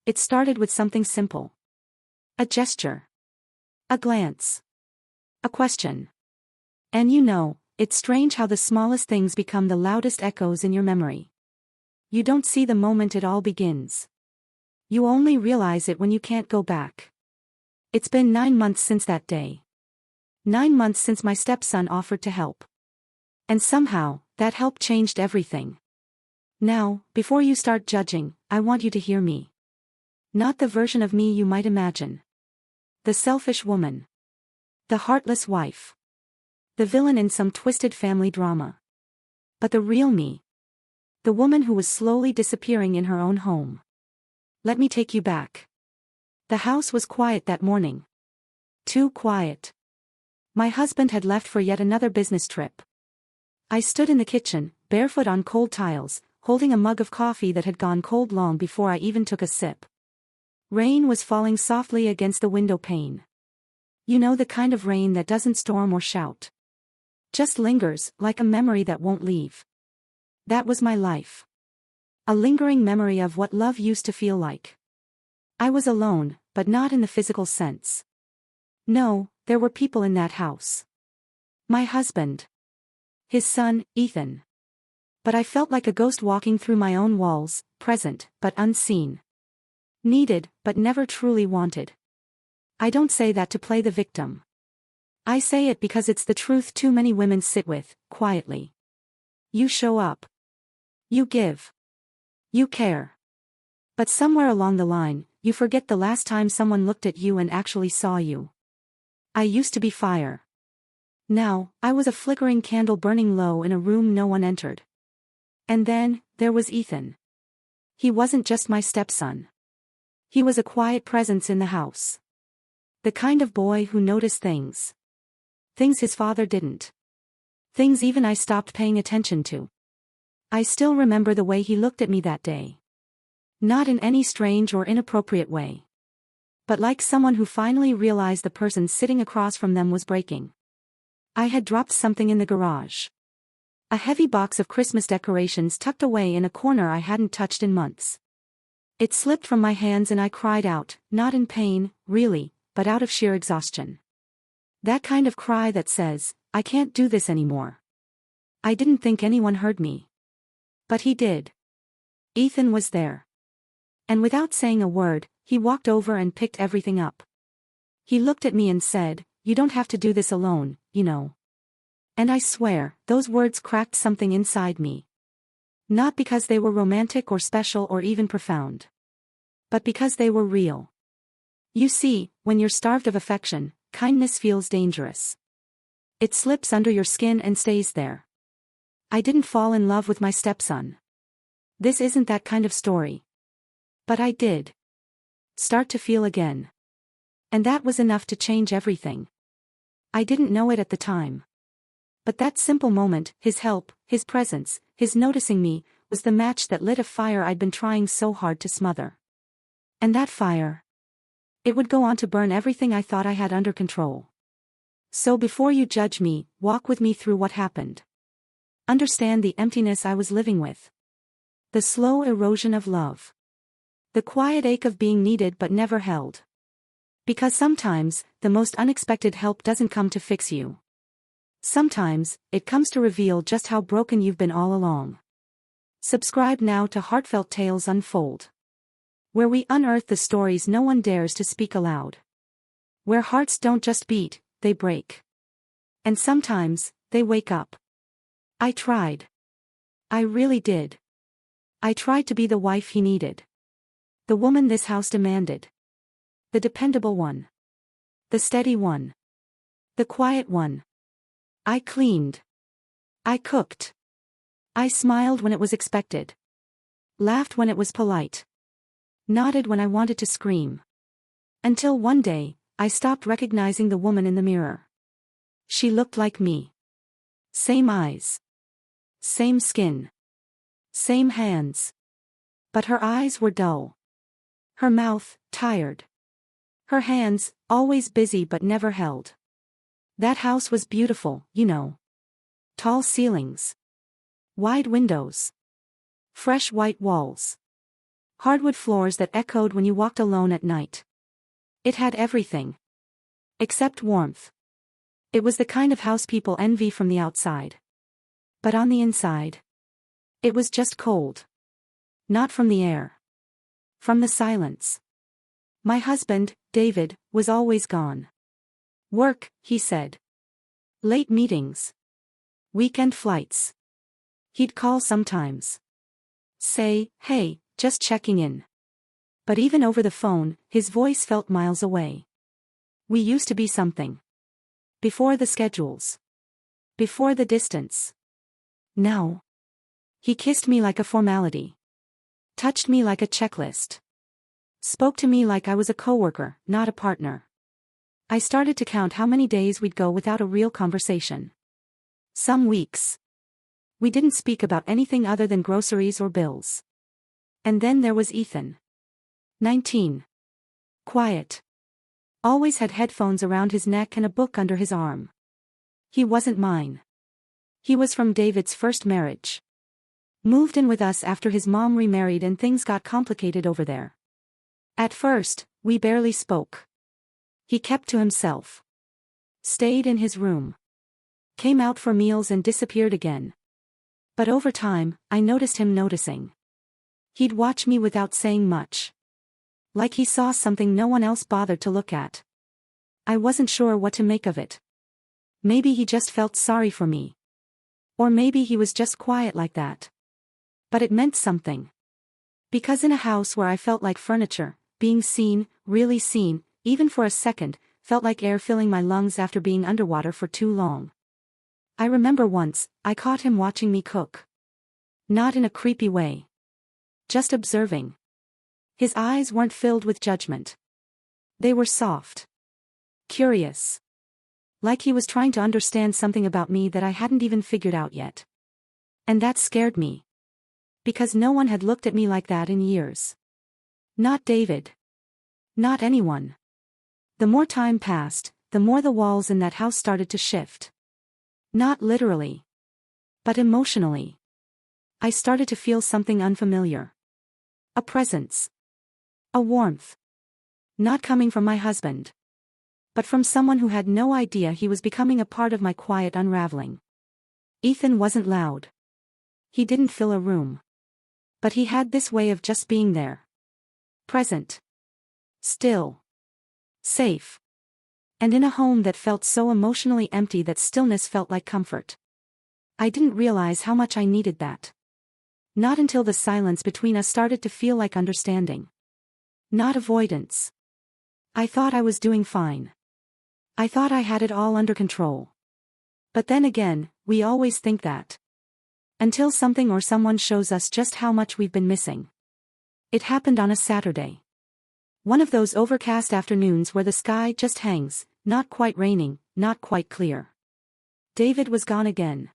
It started with something simple. A gesture. A glance. A question. And it's strange how the smallest things become the loudest echoes in your memory. You don't see the moment it all begins. You only realize it when you can't go back. It's been 9 months since that day. 9 months since my stepson offered to help. And somehow, that help changed everything. Now, before you start judging, I want you to hear me. Not the version of me you might imagine. The selfish woman. The heartless wife. The villain in some twisted family drama. But the real me. The woman who was slowly disappearing in her own home. Let me take you back. The house was quiet that morning. Too quiet. My husband had left for yet another business trip. I stood in the kitchen, barefoot on cold tiles, holding a mug of coffee that had gone cold long before I even took a sip. Rain was falling softly against the window pane. You know, the kind of rain that doesn't storm or shout. Just lingers, like a memory that won't leave. That was my life. A lingering memory of what love used to feel like. I was alone, but not in the physical sense. No, there were people in that house. My husband. His son, Ethan. But I felt like a ghost walking through my own walls, present, but unseen. Needed, but never truly wanted. I don't say that to play the victim. I say it because it's the truth too many women sit with, quietly. You show up. You give. You care. But somewhere along the line, you forget the last time someone looked at you and actually saw you. I used to be fire. Now, I was a flickering candle burning low in a room no one entered. And then, there was Ethan. He wasn't just my stepson. He was a quiet presence in the house. The kind of boy who noticed things. Things his father didn't. Things even I stopped paying attention to. I still remember the way he looked at me that day. Not in any strange or inappropriate way. But like someone who finally realized the person sitting across from them was breaking. I had dropped something in the garage. A heavy box of Christmas decorations tucked away in a corner I hadn't touched in months. It slipped from my hands and I cried out, not in pain, really, but out of sheer exhaustion. That kind of cry that says, I can't do this anymore. I didn't think anyone heard me. But he did. Ethan was there. And without saying a word, he walked over and picked everything up. He looked at me and said, "You don't have to do this alone, you know." And I swear, those words cracked something inside me. Not because they were romantic or special or even profound. But because they were real. You see, when you're starved of affection, kindness feels dangerous. It slips under your skin and stays there. I didn't fall in love with my stepson. This isn't that kind of story. But I did. Start to feel again. And that was enough to change everything. I didn't know it at the time. But that simple moment, his help, his presence, his noticing me, was the match that lit a fire I'd been trying so hard to smother. And that fire, it would go on to burn everything I thought I had under control. So before you judge me, walk with me through what happened. Understand the emptiness I was living with. The slow erosion of love. The quiet ache of being needed but never held. Because sometimes, the most unexpected help doesn't come to fix you. Sometimes, it comes to reveal just how broken you've been all along. Subscribe now to Heartfelt Tales Unfold. Where we unearth the stories no one dares to speak aloud. Where hearts don't just beat, they break. And sometimes, they wake up. I tried. I really did. I tried to be the wife he needed. The woman this house demanded. The dependable one. The steady one. The quiet one. I cleaned. I cooked. I smiled when it was expected. Laughed when it was polite. Nodded when I wanted to scream. Until one day, I stopped recognizing the woman in the mirror. She looked like me. Same eyes. Same skin. Same hands. But her eyes were dull. Her mouth, tired. Her hands, always busy but never held. That house was beautiful, you know. Tall ceilings. Wide windows. Fresh white walls. Hardwood floors that echoed when you walked alone at night. It had everything. Except warmth. It was the kind of house people envy from the outside. But on the inside, it was just cold. Not from the air. From the silence. My husband, David, was always gone. Work, he said. Late meetings. Weekend flights. He'd call sometimes. Say, "Hey, just checking in." But even over the phone, his voice felt miles away. We used to be something. Before the schedules. Before the distance. Now. He kissed me like a formality. Touched me like a checklist. Spoke to me like I was a coworker, not a partner. I started to count how many days we'd go without a real conversation. Some weeks. We didn't speak about anything other than groceries or bills. And then there was Ethan. 19. Quiet. Always had headphones around his neck and a book under his arm. He wasn't mine. He was from David's first marriage. Moved in with us after his mom remarried and things got complicated over there. At first, we barely spoke. He kept to himself. Stayed in his room. Came out for meals and disappeared again. But over time, I noticed him noticing. He'd watch me without saying much. Like he saw something no one else bothered to look at. I wasn't sure what to make of it. Maybe he just felt sorry for me. Or maybe he was just quiet like that. But it meant something. Because in a house where I felt like furniture, being seen, really seen, even for a second, felt like air filling my lungs after being underwater for too long. I remember once, I caught him watching me cook. Not in a creepy way. Just observing. His eyes weren't filled with judgment. They were soft. Curious. Like he was trying to understand something about me that I hadn't even figured out yet. And that scared me. Because no one had looked at me like that in years. Not David. Not anyone. The more time passed, the more the walls in that house started to shift. Not literally. But emotionally. I started to feel something unfamiliar. A presence. A warmth. Not coming from my husband. But from someone who had no idea he was becoming a part of my quiet unraveling. Ethan wasn't loud. He didn't fill a room. But he had this way of just being there. Present. Still. Safe. And in a home that felt so emotionally empty that stillness felt like comfort. I didn't realize how much I needed that. Not until the silence between us started to feel like understanding. Not avoidance. I thought I was doing fine. I thought I had it all under control. But then again, we always think that. Until something or someone shows us just how much we've been missing. It happened on a Saturday. One of those overcast afternoons where the sky just hangs, not quite raining, not quite clear. David was gone again.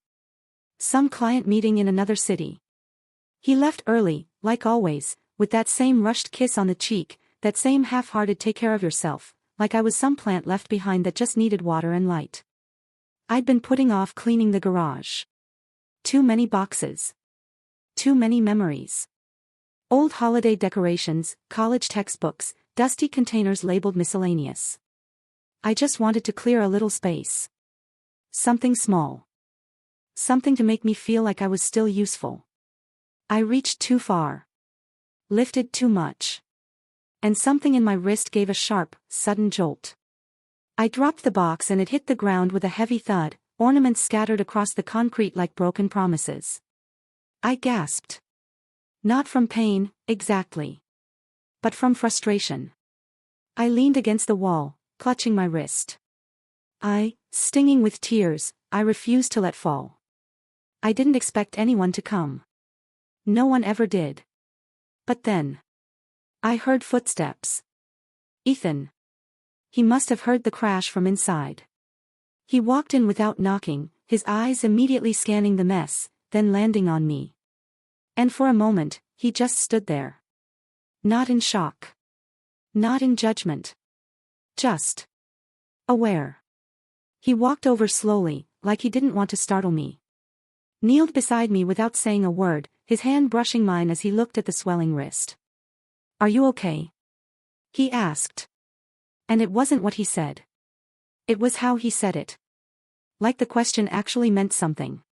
Some client meeting in another city. He left early, like always, with that same rushed kiss on the cheek, that same half-hearted take care of yourself, like I was some plant left behind that just needed water and light. I'd been putting off cleaning the garage. Too many boxes. Too many memories. Old holiday decorations, college textbooks, dusty containers labeled miscellaneous. I just wanted to clear a little space. Something small. Something to make me feel like I was still useful. I reached too far. Lifted too much. And something in my wrist gave a sharp, sudden jolt. I dropped the box and it hit the ground with a heavy thud, ornaments scattered across the concrete like broken promises. I gasped. Not from pain, exactly. But from frustration. I leaned against the wall, clutching my wrist. Stinging with tears, I refused to let fall. I didn't expect anyone to come. No one ever did. But then. I heard footsteps. Ethan. He must have heard the crash from inside. He walked in without knocking, his eyes immediately scanning the mess, then landing on me. And for a moment, he just stood there. Not in shock. Not in judgment. Just. Aware. He walked over slowly, like he didn't want to startle me. Kneeled beside me without saying a word, his hand brushing mine as he looked at the swelling wrist. Are you okay? He asked. And it wasn't what he said. It was how he said it. Like the question actually meant something.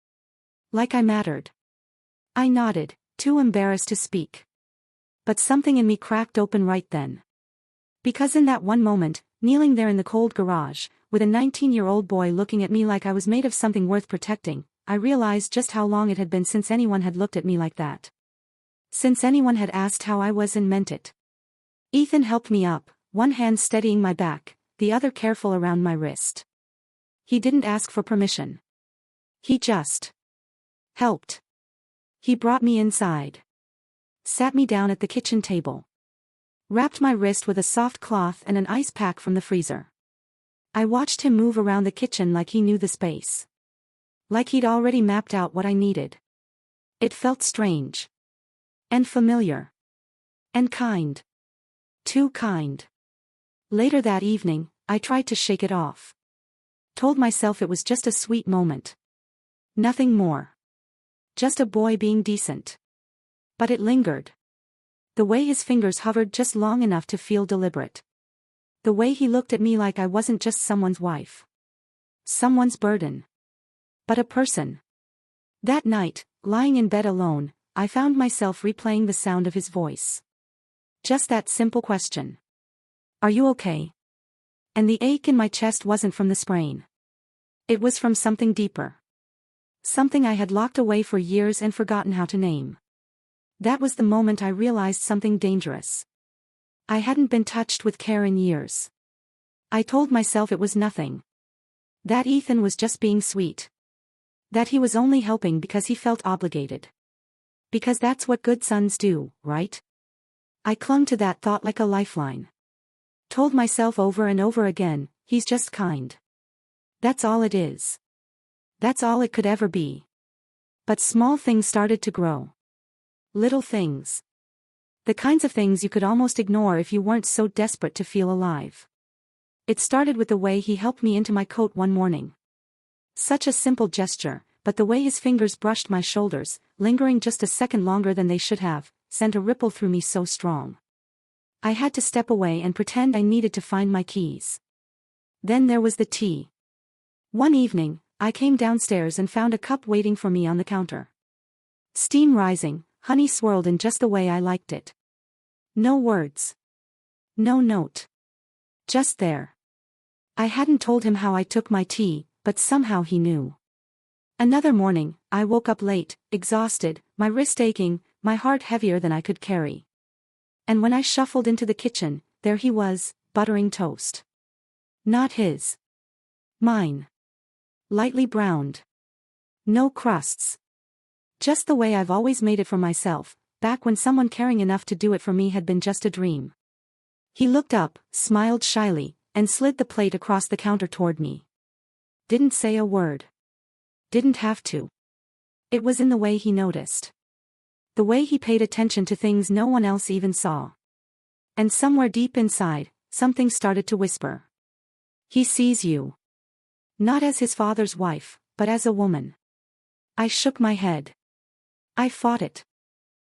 Like I mattered. I nodded, too embarrassed to speak. But something in me cracked open right then. Because in that one moment, kneeling there in the cold garage, with a 19-year-old boy looking at me like I was made of something worth protecting, I realized just how long it had been since anyone had looked at me like that. Since anyone had asked how I was and meant it. Ethan helped me up, one hand steadying my back, the other careful around my wrist. He didn't ask for permission. He just helped. He brought me inside. Sat me down at the kitchen table. Wrapped my wrist with a soft cloth and an ice pack from the freezer. I watched him move around the kitchen like he knew the space. Like he'd already mapped out what I needed. It felt strange. And familiar. And kind. Too kind. Later that evening, I tried to shake it off. Told myself it was just a sweet moment. Nothing more. Just a boy being decent. But it lingered. The way his fingers hovered just long enough to feel deliberate. The way he looked at me like I wasn't just someone's wife. Someone's burden. But a person. That night, lying in bed alone, I found myself replaying the sound of his voice. Just that simple question. Are you okay? And the ache in my chest wasn't from the sprain. It was from something deeper. Something I had locked away for years and forgotten how to name. That was the moment I realized something dangerous. I hadn't been touched with care in years. I told myself it was nothing. That Ethan was just being sweet. That he was only helping because he felt obligated. Because that's what good sons do, right? I clung to that thought like a lifeline. Told myself over and over again, he's just kind. That's all it is. That's all it could ever be. But small things started to grow. Little things. The kinds of things you could almost ignore if you weren't so desperate to feel alive. It started with the way he helped me into my coat one morning. Such a simple gesture, but the way his fingers brushed my shoulders, lingering just a second longer than they should have, sent a ripple through me so strong. I had to step away and pretend I needed to find my keys. Then there was the tea. One evening, I came downstairs and found a cup waiting for me on the counter. Steam rising, honey swirled in just the way I liked it. No words. No note. Just there. I hadn't told him how I took my tea, but somehow he knew. Another morning, I woke up late, exhausted, my wrist aching, my heart heavier than I could carry. And when I shuffled into the kitchen, there he was, buttering toast. Not his. Mine. Lightly browned. No crusts. Just the way I've always made it for myself, back when someone caring enough to do it for me had been just a dream. He looked up, smiled shyly, and slid the plate across the counter toward me. Didn't say a word. Didn't have to. It was in the way he noticed. The way he paid attention to things no one else even saw. And somewhere deep inside, something started to whisper. He sees you. Not as his father's wife, but as a woman. I shook my head. I fought it.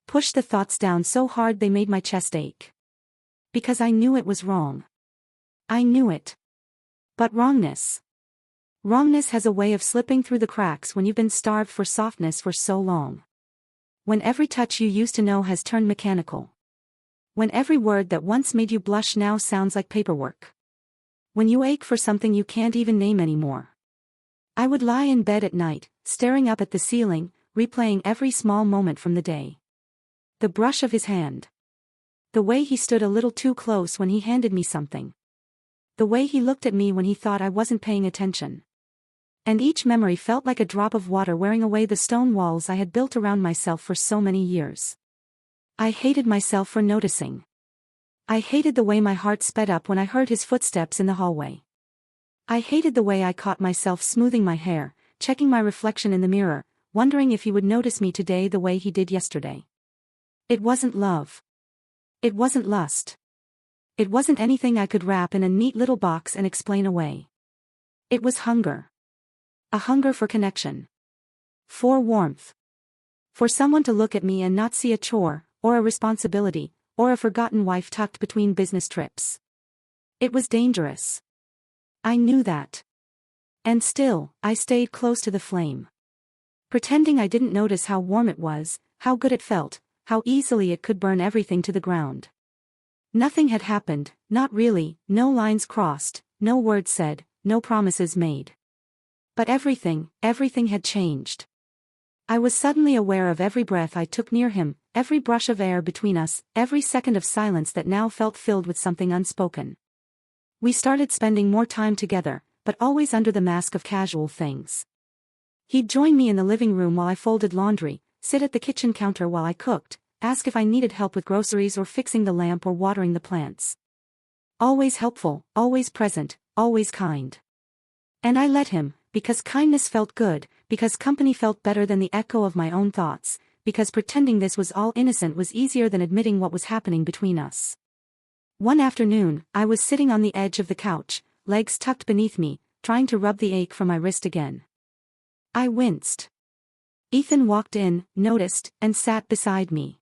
Pushed the thoughts down so hard they made my chest ache. Because I knew it was wrong. I knew it. But wrongness. Wrongness has a way of slipping through the cracks when you've been starved for softness for so long. When every touch you used to know has turned mechanical. When every word that once made you blush now sounds like paperwork. When you ache for something you can't even name anymore. I would lie in bed at night, staring up at the ceiling, replaying every small moment from the day. The brush of his hand. The way he stood a little too close when he handed me something. The way he looked at me when he thought I wasn't paying attention. And each memory felt like a drop of water wearing away the stone walls I had built around myself for so many years. I hated myself for noticing. I hated the way my heart sped up when I heard his footsteps in the hallway. I hated the way I caught myself smoothing my hair, checking my reflection in the mirror, wondering if he would notice me today the way he did yesterday. It wasn't love. It wasn't lust. It wasn't anything I could wrap in a neat little box and explain away. It was hunger. A hunger for connection. For warmth. For someone to look at me and not see a chore, or a responsibility, or a forgotten wife tucked between business trips. It was dangerous. I knew that. And still, I stayed close to the flame. Pretending I didn't notice how warm it was, how good it felt, how easily it could burn everything to the ground. Nothing had happened, not really, no lines crossed, no words said, no promises made. But everything had changed. I was suddenly aware of every breath I took near him, every brush of air between us, every second of silence that now felt filled with something unspoken. We started spending more time together, but always under the mask of casual things. He'd join me in the living room while I folded laundry, sit at the kitchen counter while I cooked, ask if I needed help with groceries or fixing the lamp or watering the plants. Always helpful, always present, always kind. And I let him, because kindness felt good, because company felt better than the echo of my own thoughts, because pretending this was all innocent was easier than admitting what was happening between us. One afternoon, I was sitting on the edge of the couch, legs tucked beneath me, trying to rub the ache from my wrist again. I winced. Ethan walked in, noticed, and sat beside me.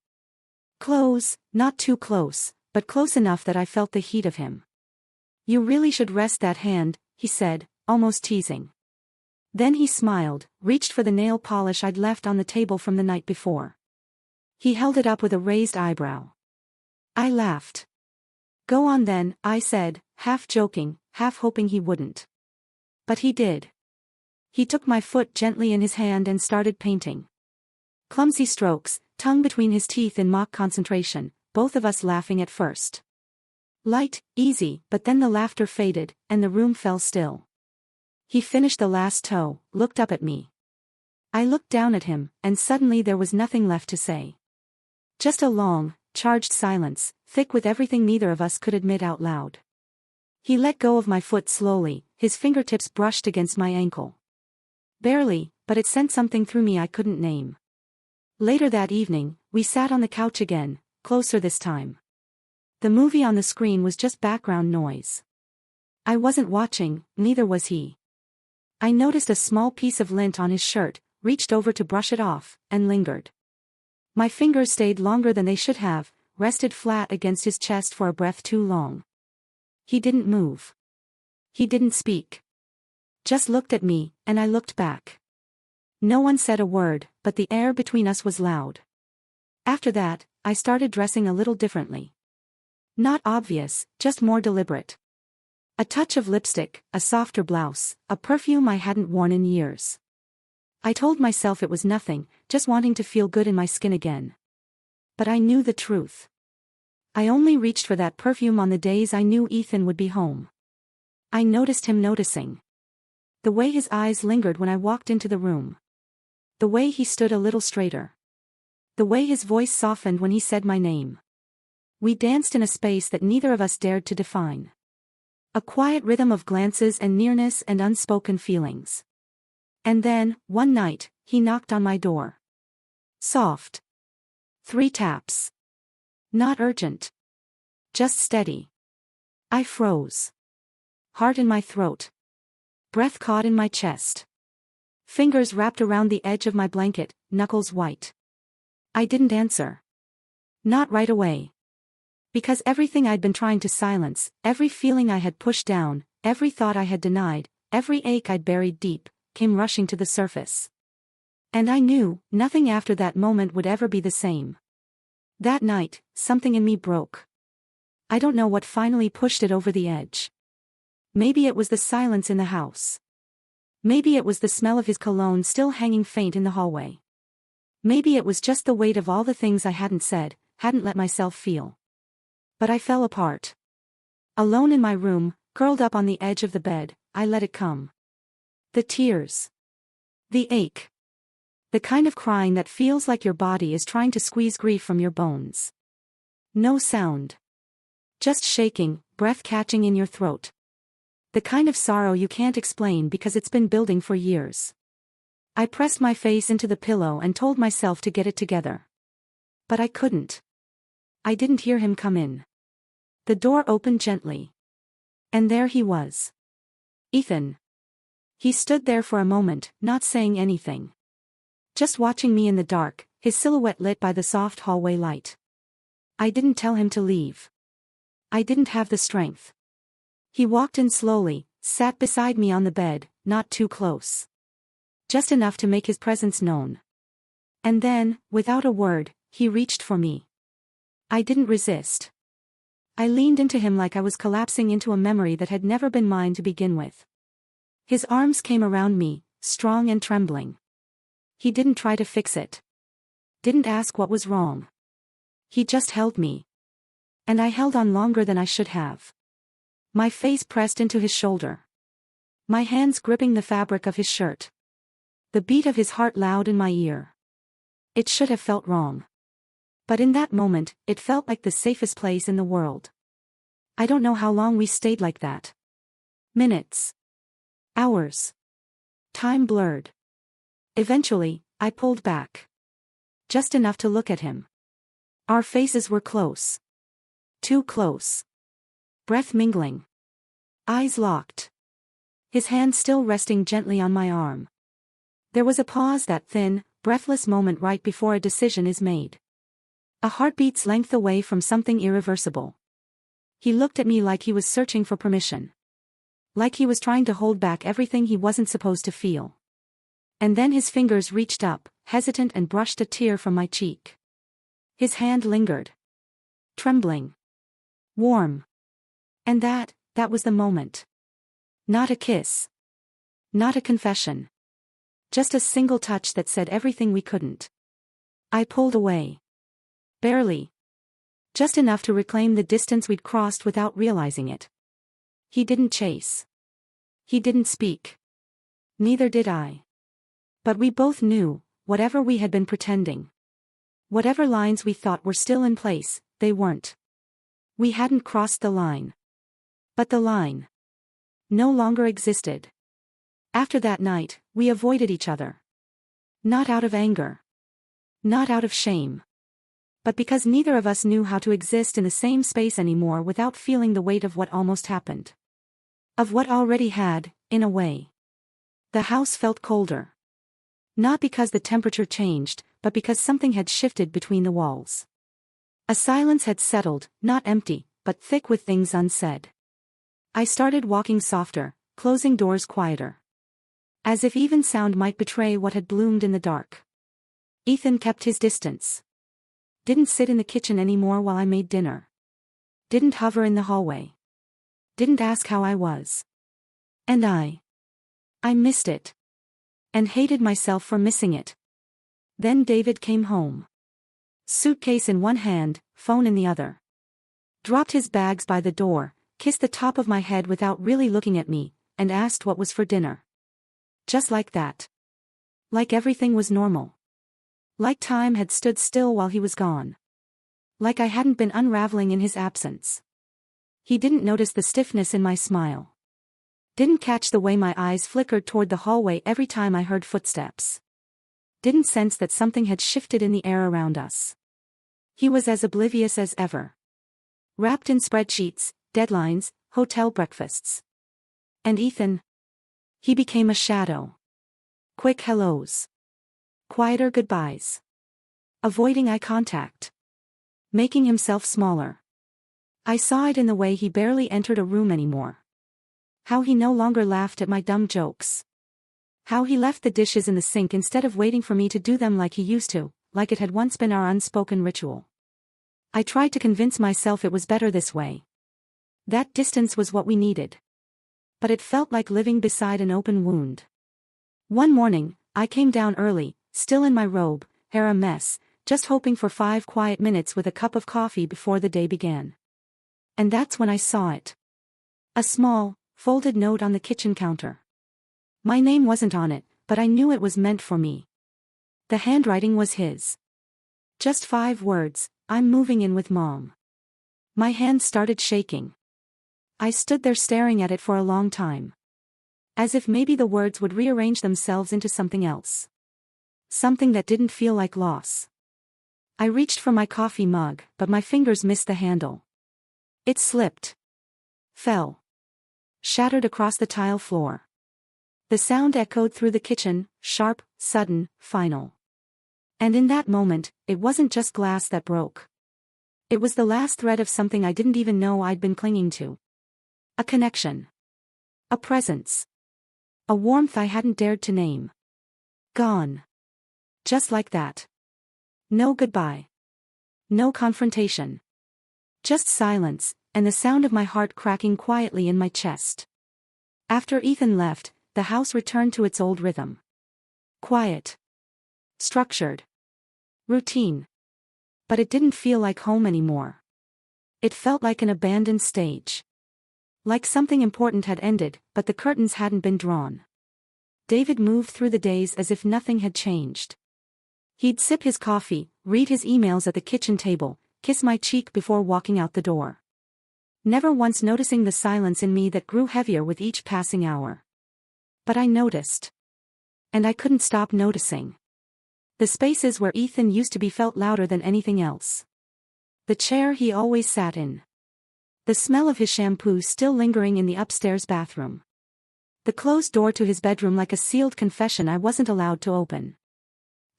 Close, not too close, but close enough that I felt the heat of him. "You really should rest that hand," he said, almost teasing. Then he smiled, reached for the nail polish I'd left on the table from the night before. He held it up with a raised eyebrow. I laughed. "Go on then," I said, half joking, half hoping he wouldn't. But he did. He took my foot gently in his hand and started painting. Clumsy strokes, tongue between his teeth in mock concentration, both of us laughing at first. Light, easy, but then the laughter faded, and the room fell still. He finished the last toe, looked up at me. I looked down at him, and suddenly there was nothing left to say. Just a long, charged silence, thick with everything neither of us could admit out loud. He let go of my foot slowly, his fingertips brushed against my ankle. Barely, but it sent something through me I couldn't name. Later that evening, we sat on the couch again, closer this time. The movie on the screen was just background noise. I wasn't watching, neither was he. I noticed a small piece of lint on his shirt, reached over to brush it off, and lingered. My fingers stayed longer than they should have, rested flat against his chest for a breath too long. He didn't move. He didn't speak. Just looked at me, and I looked back. No one said a word, but the air between us was loud. After that, I started dressing a little differently. Not obvious, just more deliberate. A touch of lipstick, a softer blouse, a perfume I hadn't worn in years. I told myself it was nothing, just wanting to feel good in my skin again. But I knew the truth. I only reached for that perfume on the days I knew Ethan would be home. I noticed him noticing. The way his eyes lingered when I walked into the room. The way he stood a little straighter. The way his voice softened when he said my name. We danced in a space that neither of us dared to define. A quiet rhythm of glances and nearness and unspoken feelings. And then, one night, he knocked on my door. Soft. 3 taps. Not urgent. Just steady. I froze. Heart in my throat. Breath caught in my chest. Fingers wrapped around the edge of my blanket, knuckles white. I didn't answer. Not right away. Because everything I'd been trying to silence, every feeling I had pushed down, every thought I had denied, every ache I'd buried deep, came rushing to the surface. And I knew, nothing after that moment would ever be the same. That night, something in me broke. I don't know what finally pushed it over the edge. Maybe it was the silence in the house. Maybe it was the smell of his cologne still hanging faint in the hallway. Maybe it was just the weight of all the things I hadn't said, hadn't let myself feel. But I fell apart. Alone in my room, curled up on the edge of the bed, I let it come. The tears. The ache. The kind of crying that feels like your body is trying to squeeze grief from your bones. No sound. Just shaking, breath catching in your throat. The kind of sorrow you can't explain because it's been building for years. I pressed my face into the pillow and told myself to get it together. But I couldn't. I didn't hear him come in. The door opened gently. And there he was. Ethan. He stood there for a moment, not saying anything. Just watching me in the dark, his silhouette lit by the soft hallway light. I didn't tell him to leave. I didn't have the strength. He walked in slowly, sat beside me on the bed, not too close. Just enough to make his presence known. And then, without a word, he reached for me. I didn't resist. I leaned into him like I was collapsing into a memory that had never been mine to begin with. His arms came around me, strong and trembling. He didn't try to fix it. Didn't ask what was wrong. He just held me. And I held on longer than I should have. My face pressed into his shoulder. My hands gripping the fabric of his shirt. The beat of his heart loud in my ear. It should have felt wrong. But in that moment, it felt like the safest place in the world. I don't know how long we stayed like that. Minutes. Hours. Time blurred. Eventually, I pulled back. Just enough to look at him. Our faces were close. Too close. Breath mingling. Eyes locked. His hand still resting gently on my arm. There was a pause, that thin, breathless moment right before a decision is made. A heartbeat's length away from something irreversible. He looked at me like he was searching for permission. Like he was trying to hold back everything he wasn't supposed to feel. And then his fingers reached up, hesitant, and brushed a tear from my cheek. His hand lingered. Trembling. Warm. And that was the moment. Not a kiss. Not a confession. Just a single touch that said everything we couldn't. I pulled away. Barely. Just enough to reclaim the distance we'd crossed without realizing it. He didn't chase. He didn't speak. Neither did I. But we both knew, whatever we had been pretending. Whatever lines we thought were still in place, they weren't. We hadn't crossed the line. But the line no longer existed. After that night, we avoided each other. Not out of anger. Not out of shame. But because neither of us knew how to exist in the same space anymore without feeling the weight of what almost happened. Of what already had, in a way. The house felt colder. Not because the temperature changed, but because something had shifted between the walls. A silence had settled, not empty, but thick with things unsaid. I started walking softer, closing doors quieter. As if even sound might betray what had bloomed in the dark. Ethan kept his distance. Didn't sit in the kitchen anymore while I made dinner. Didn't hover in the hallway. Didn't ask how I was. And I missed it. And hated myself for missing it. Then David came home. Suitcase in one hand, phone in the other. Dropped his bags by the door, kissed the top of my head without really looking at me, and asked what was for dinner. Just like that. Like everything was normal. Like time had stood still while he was gone. Like I hadn't been unraveling in his absence. He didn't notice the stiffness in my smile. Didn't catch the way my eyes flickered toward the hallway every time I heard footsteps. Didn't sense that something had shifted in the air around us. He was as oblivious as ever. Wrapped in spreadsheets, deadlines, hotel breakfasts. And Ethan? He became a shadow. Quick hellos. Quieter goodbyes. Avoiding eye contact. Making himself smaller. I saw it in the way he barely entered a room anymore. How he no longer laughed at my dumb jokes. How he left the dishes in the sink instead of waiting for me to do them like he used to, like it had once been our unspoken ritual. I tried to convince myself it was better this way. That distance was what we needed. But it felt like living beside an open wound. One morning, I came down early, still in my robe, hair a mess, just hoping for 5 quiet minutes with a cup of coffee before the day began. And that's when I saw it. A small, folded note on the kitchen counter. My name wasn't on it, but I knew it was meant for me. The handwriting was his. Just 5 words, I'm moving in with Mom. My hand started shaking. I stood there staring at it for a long time. As if maybe the words would rearrange themselves into something else. Something that didn't feel like loss. I reached for my coffee mug, but my fingers missed the handle. It slipped. Fell. Shattered across the tile floor. The sound echoed through the kitchen, sharp, sudden, final. And in that moment, it wasn't just glass that broke. It was the last thread of something I didn't even know I'd been clinging to. A connection. A presence. A warmth I hadn't dared to name. Gone. Just like that. No goodbye. No confrontation. Just silence, and the sound of my heart cracking quietly in my chest. After Ethan left, the house returned to its old rhythm. Quiet. Structured. Routine. But it didn't feel like home anymore. It felt like an abandoned stage. Like something important had ended, but the curtains hadn't been drawn. David moved through the days as if nothing had changed. He'd sip his coffee, read his emails at the kitchen table, kiss my cheek before walking out the door. Never once noticing the silence in me that grew heavier with each passing hour. But I noticed. And I couldn't stop noticing. The spaces where Ethan used to be felt louder than anything else. The chair he always sat in. The smell of his shampoo still lingering in the upstairs bathroom. The closed door to his bedroom like a sealed confession I wasn't allowed to open.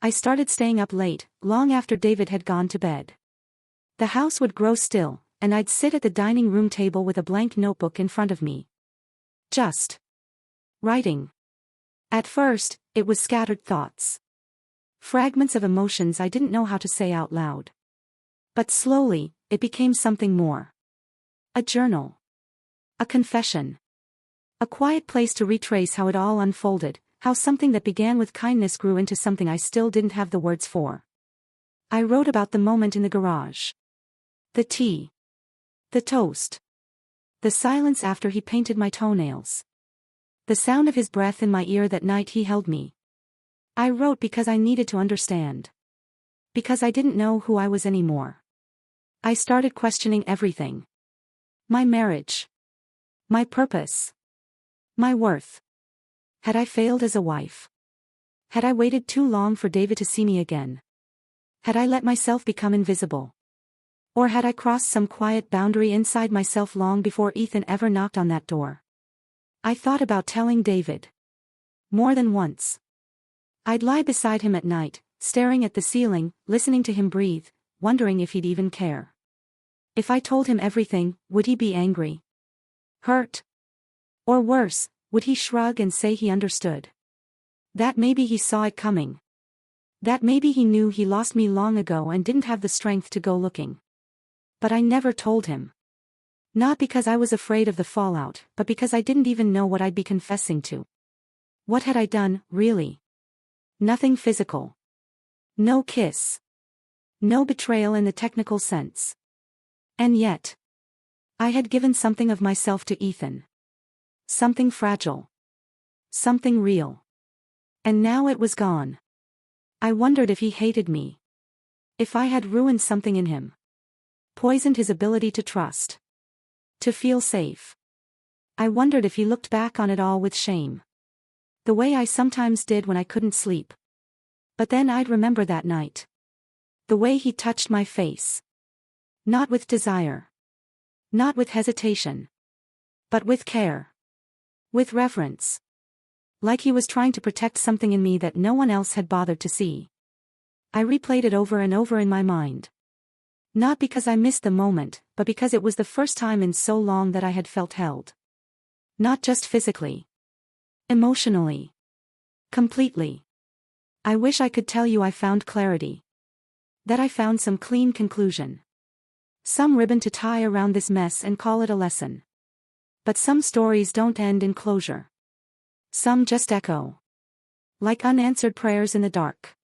I started staying up late, long after David had gone to bed. The house would grow still, and I'd sit at the dining room table with a blank notebook in front of me. Just writing. At first, it was scattered thoughts. Fragments of emotions I didn't know how to say out loud. But slowly, it became something more. A journal. A confession. A quiet place to retrace how it all unfolded, how something that began with kindness grew into something I still didn't have the words for. I wrote about the moment in the garage. The tea. The toast. The silence after he painted my toenails. The sound of his breath in my ear that night he held me. I wrote because I needed to understand. Because I didn't know who I was anymore. I started questioning everything. My marriage. My purpose. My worth. Had I failed as a wife? Had I waited too long for David to see me again? Had I let myself become invisible? Or had I crossed some quiet boundary inside myself long before Ethan ever knocked on that door? I thought about telling David. More than once. I'd lie beside him at night, staring at the ceiling, listening to him breathe, wondering if he'd even care. If I told him everything, would he be angry? Hurt? Or worse, would he shrug and say he understood? That maybe he saw it coming. That maybe he knew he lost me long ago and didn't have the strength to go looking. But I never told him. Not because I was afraid of the fallout, but because I didn't even know what I'd be confessing to. What had I done, really? Nothing physical. No kiss. No betrayal in the technical sense. And yet, I had given something of myself to Ethan. Something fragile. Something real. And now it was gone. I wondered if he hated me. If I had ruined something in him. Poisoned his ability to trust. To feel safe. I wondered if he looked back on it all with shame. The way I sometimes did when I couldn't sleep. But then I'd remember that night. The way he touched my face. Not with desire. Not with hesitation. But with care. With reverence. Like he was trying to protect something in me that no one else had bothered to see. I replayed it over and over in my mind. Not because I missed the moment, but because it was the first time in so long that I had felt held. Not just physically. Emotionally. Completely. I wish I could tell you I found clarity. That I found some clean conclusion. Some ribbon to tie around this mess and call it a lesson. But some stories don't end in closure. Some just echo. Like unanswered prayers in the dark.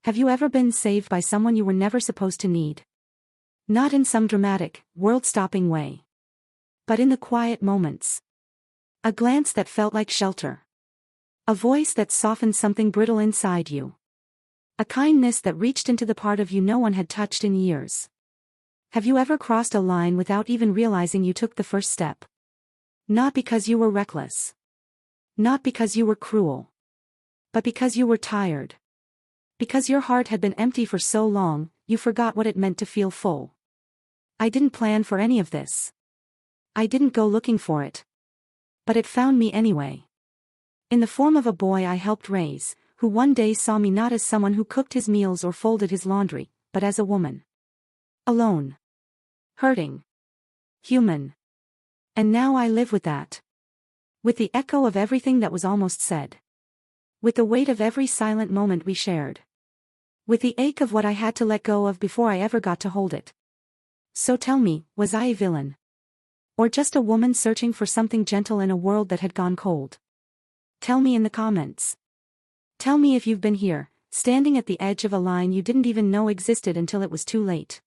Have you ever been saved by someone you were never supposed to need? Not in some dramatic, world-stopping way. But in the quiet moments. A glance that felt like shelter. A voice that softened something brittle inside you. A kindness that reached into the part of you no one had touched in years. Have you ever crossed a line without even realizing you took the first step? Not because you were reckless. Not because you were cruel. But because you were tired. Because your heart had been empty for so long, you forgot what it meant to feel full. I didn't plan for any of this. I didn't go looking for it. But it found me anyway. In the form of a boy I helped raise, who one day saw me not as someone who cooked his meals or folded his laundry, but as a woman. Alone. hurting, human. And now I live with that. With the echo of everything that was almost said. With the weight of every silent moment we shared. With the ache of what I had to let go of before I ever got to hold it. So tell me, was I a villain? Or just a woman searching for something gentle in a world that had gone cold? Tell me in the comments. Tell me if you've been here, standing at the edge of a line you didn't even know existed until it was too late.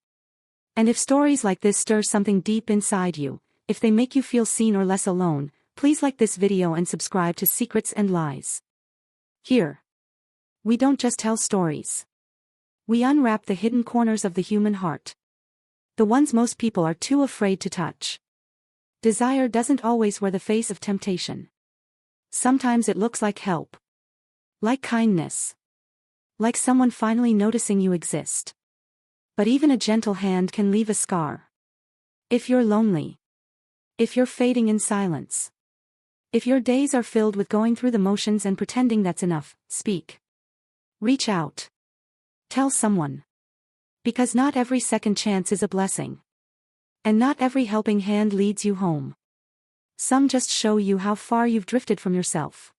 And if stories like this stir something deep inside you, if they make you feel seen or less alone, please like this video and subscribe to Secrets and Lies. Here, we don't just tell stories. We unwrap the hidden corners of the human heart. The ones most people are too afraid to touch. Desire doesn't always wear the face of temptation. Sometimes it looks like help. Like kindness. Like someone finally noticing you exist. But even a gentle hand can leave a scar. If you're lonely. If you're fading in silence. If your days are filled with going through the motions and pretending that's enough, speak. Reach out. Tell someone. Because not every second chance is a blessing. And not every helping hand leads you home. Some just show you how far you've drifted from yourself.